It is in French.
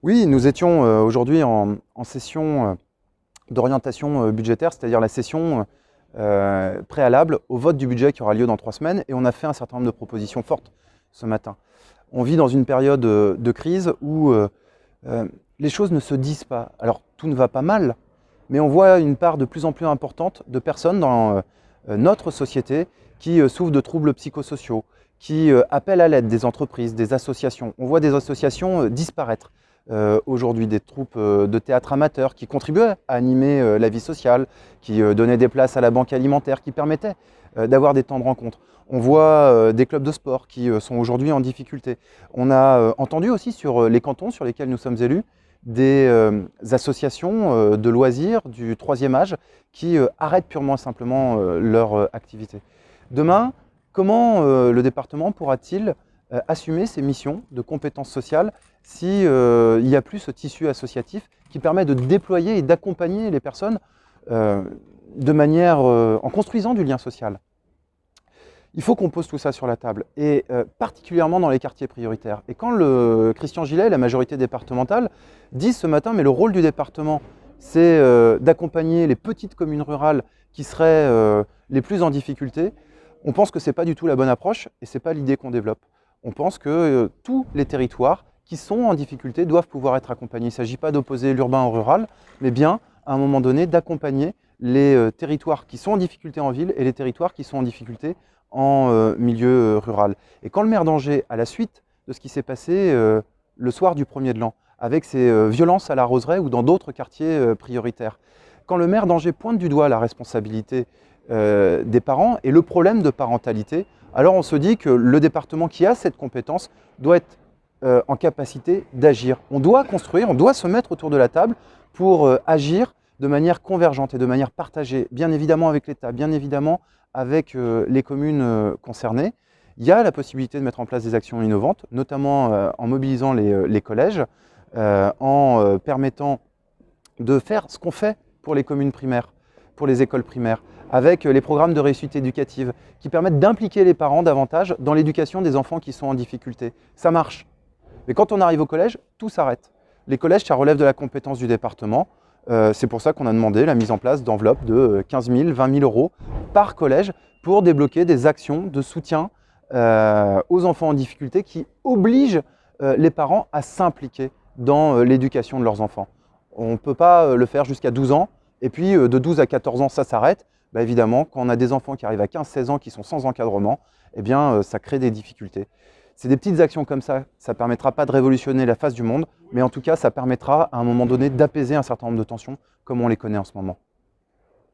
Oui, nous étions aujourd'hui en session d'orientation budgétaire, c'est-à-dire la session préalable au vote du budget qui aura lieu dans 3 semaines, et on a fait un certain nombre de propositions fortes ce matin. On vit dans une période de crise où les choses ne se disent pas. Alors tout ne va pas mal, mais on voit une part de plus en plus importante de personnes dans notre société qui souffrent de troubles psychosociaux, qui appellent à l'aide des entreprises, des associations. On voit des associations disparaître aujourd'hui, des troupes de théâtre amateurs qui contribuaient à animer la vie sociale, qui donnaient des places à la banque alimentaire, qui permettaient d'avoir des temps de rencontre. On voit des clubs de sport qui sont aujourd'hui en difficulté. On a entendu aussi sur les cantons sur lesquels nous sommes élus des associations de loisirs du troisième âge qui arrêtent purement et simplement leur activité. Demain, comment le département pourra-t-il assumer ses missions de compétences sociales si il n'y a plus ce tissu associatif qui permet de déployer et d'accompagner les personnes de manière en construisant du lien social? Il faut qu'on pose tout ça sur la table, et particulièrement dans les quartiers prioritaires. Et quand le Christian Gillet, la majorité départementale, disent ce matin, mais le rôle du département, c'est d'accompagner les petites communes rurales qui seraient les plus en difficulté, on pense que ce n'est pas du tout la bonne approche, et ce n'est pas l'idée qu'on développe. On pense que tous les territoires qui sont en difficulté doivent pouvoir être accompagnés. Il ne s'agit pas d'opposer l'urbain au rural, mais bien, à un moment donné, d'accompagner les territoires qui sont en difficulté en ville et les territoires qui sont en difficulté en milieu rural. Et quand le maire d'Angers, à la suite de ce qui s'est passé le soir du 1er de l'an, avec ces violences à la Roseraie ou dans d'autres quartiers prioritaires, quand le maire d'Angers pointe du doigt la responsabilité des parents et le problème de parentalité, alors on se dit que le département qui a cette compétence doit être en capacité d'agir. On doit construire, on doit se mettre autour de la table pour agir de manière convergente et de manière partagée, bien évidemment avec l'État, bien évidemment avec les communes concernées. Il y a la possibilité de mettre en place des actions innovantes, notamment en mobilisant les collèges, en permettant de faire ce qu'on fait pour les communes primaires, pour les écoles primaires, avec les programmes de réussite éducative qui permettent d'impliquer les parents davantage dans l'éducation des enfants qui sont en difficulté. Ça marche. Mais quand on arrive au collège, tout s'arrête. Les collèges, ça relève de la compétence du département. C'est pour ça qu'on a demandé la mise en place d'enveloppes de 15 000, 20 000 euros par collège pour débloquer des actions de soutien aux enfants en difficulté qui obligent les parents à s'impliquer dans l'éducation de leurs enfants. On ne peut pas le faire jusqu'à 12 ans, et puis de 12 à 14 ans, ça s'arrête. Bah évidemment, quand on a des enfants qui arrivent à 15-16 ans qui sont sans encadrement, eh bien, ça crée des difficultés. C'est des petites actions comme ça ne permettra pas de révolutionner la face du monde, mais en tout cas, ça permettra à un moment donné d'apaiser un certain nombre de tensions comme on les connaît en ce moment.